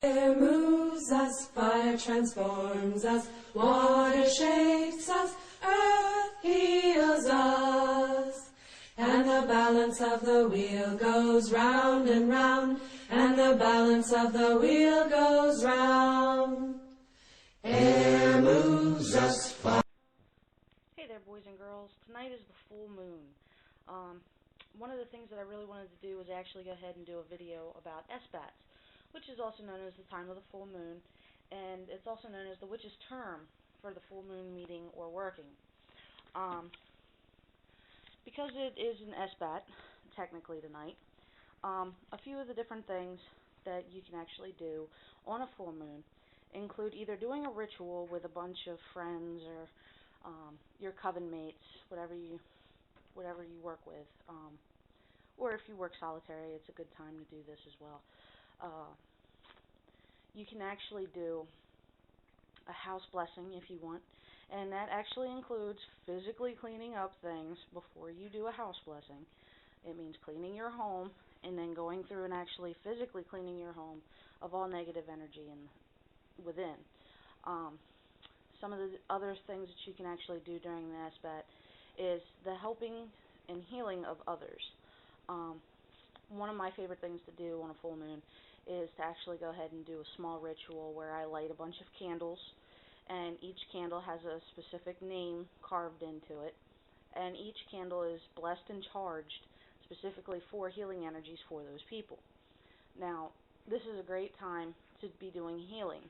Air moves us, fire transforms us, water shapes us, earth heals us. And the balance of the wheel goes round and round, and the balance of the wheel goes round. Air moves us, fire. Hey there, boys and girls. Tonight is the full moon. One of the things that I really wanted to do was actually go ahead and do a video about Esbats, which is also known as the time of the full moon, and it's also known as the witch's term for the full moon meeting or working. Because it is an Esbat, technically tonight, a few of the different things that you can actually do on a full moon include either doing a ritual with a bunch of friends or your coven mates, whatever you work with, or if you work solitary, it's a good time to do this as well. You can actually do a house blessing if you want, and that actually includes physically cleaning up things before you do a house blessing. It means cleaning your home and then going through and actually physically cleaning your home of all negative energy within. Some of the other things that you can actually do during the Esbat is the helping and healing of others. One of my favorite things to do on a full moon is to actually go ahead and do a small ritual where I light a bunch of candles, and each candle has a specific name carved into it, and each candle is blessed and charged specifically for healing energies for those people. Now, this is a great time to be doing healing,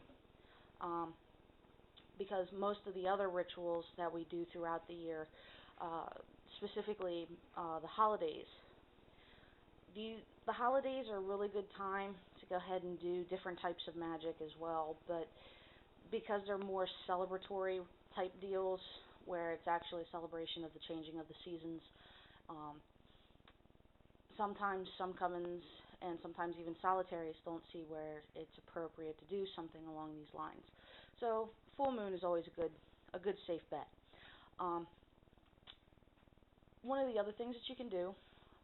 because most of the other rituals that we do throughout the year, specifically the holidays, the holidays are a really good time to go ahead and do different types of magic as well, but because they're more celebratory type deals where it's actually a celebration of the changing of the seasons, sometimes some covens and sometimes even solitaries don't see where it's appropriate to do something along these lines. So full moon is always a good safe bet. One of the other things that you can do,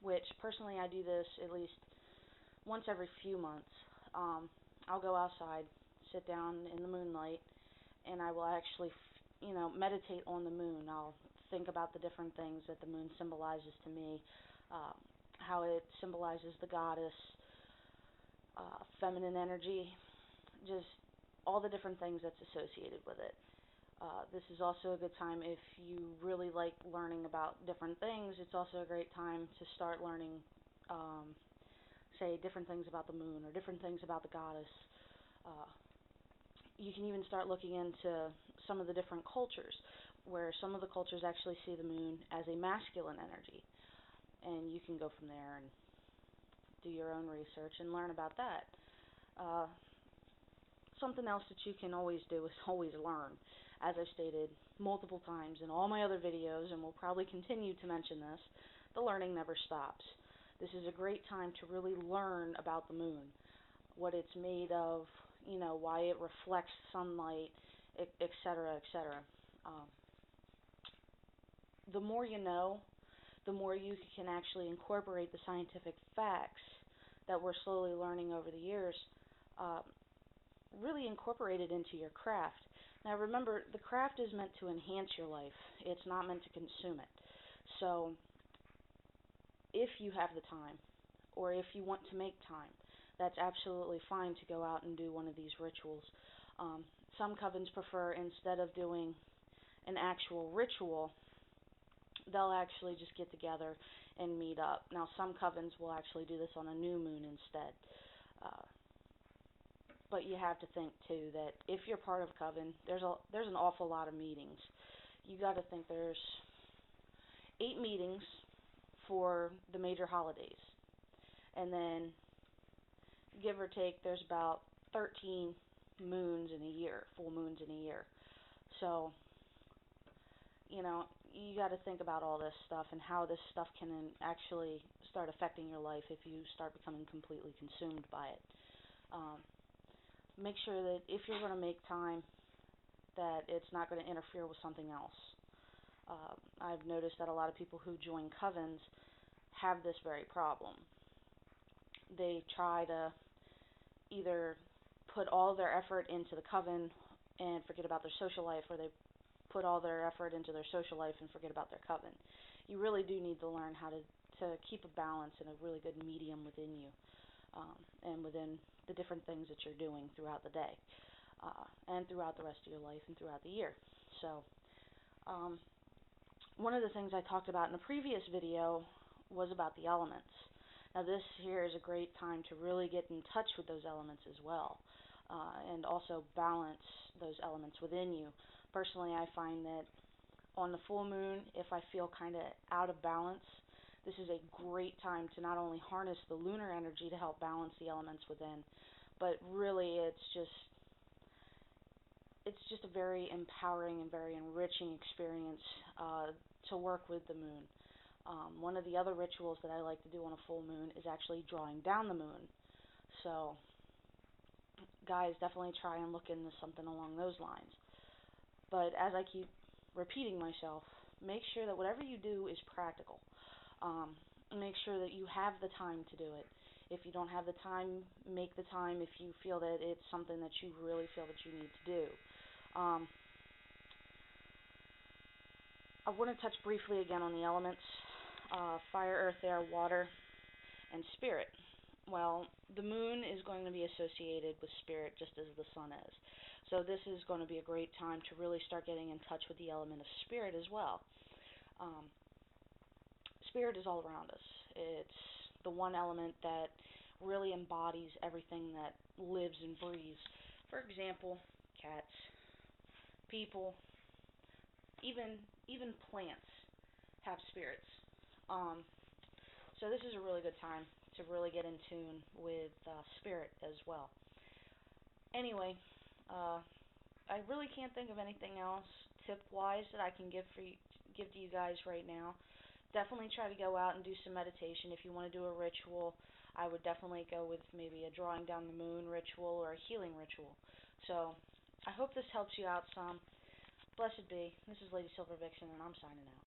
which personally I do this at least once every few months, I'll go outside, sit down in the moonlight, and I will actually meditate on the moon. I'll think about the different things that the moon symbolizes to me, how it symbolizes the goddess, feminine energy, just all the different things that's associated with it. This is also a good time if you really like learning about different things. It's also a great time to start learning, say, different things about the moon or different things about the goddess. You can even start looking into some of the different cultures, where some of the cultures actually see the moon as a masculine energy. And you can go from there and do your own research and learn about that. Something else that you can always do is always learn. As I've stated multiple times in all my other videos, and will probably continue to mention this, the learning never stops. This is a great time to really learn about the moon, what it's made of, why it reflects sunlight, etc., etc. The more you know, the more you can actually incorporate the scientific facts that we're slowly learning over the years, really incorporate it into your craft. Now remember, the craft is meant to enhance your life. It's not meant to consume it. So if you have the time, or if you want to make time, that's absolutely fine to go out and do one of these rituals. Some covens prefer, instead of doing an actual ritual, they'll actually just get together and meet up. Now some covens will actually do this on a new moon instead. But you have to think too that if you're part of coven, there's an awful lot of meetings. You got to think there's 8 meetings for the major holidays, and then give or take, there's about 13 moons in a year, full moons in a year. So you got to think about all this stuff and how this stuff can actually start affecting your life if you start becoming completely consumed by it. Make sure that if you're going to make time, that it's not going to interfere with something else. I've noticed that a lot of people who join covens have this very problem. They try to either put all their effort into the coven and forget about their social life, or they put all their effort into their social life and forget about their coven. You really do need to learn how to keep a balance and a really good medium within you, and within the different things that you're doing throughout the day, and throughout the rest of your life and throughout the year. So, one of the things I talked about in a previous video was about the elements. Now this here is a great time to really get in touch with those elements as well, and also balance those elements within you. Personally, I find that on the full moon, if I feel kind of out of balance, this is a great time to not only harness the lunar energy to help balance the elements within, but really it's just a very empowering and very enriching experience to work with the moon. One of the other rituals that I like to do on a full moon is actually drawing down the moon. So, guys, definitely try and look into something along those lines. But as I keep repeating myself, make sure that whatever you do is practical. Make sure that you have the time to do it. If you don't have the time, make the time if you feel that it's something that you really feel that you need to do. I want to touch briefly again on the elements, fire, earth, air, water, and spirit. Well, the moon is going to be associated with spirit just as the sun is. So this is going to be a great time to really start getting in touch with the element of spirit as well. Spirit is all around us. It's the one element that really embodies everything that lives and breathes. For example, cats, people, even plants have spirits. So this is a really good time to really get in tune with spirit as well. Anyway, I really can't think of anything else tip-wise that I can give to you guys right now. Definitely try to go out and do some meditation. If you want to do a ritual, I would definitely go with maybe a drawing down the moon ritual or a healing ritual. So I hope this helps you out some. Blessed be. This is Lady Silver Vixen, and I'm signing out.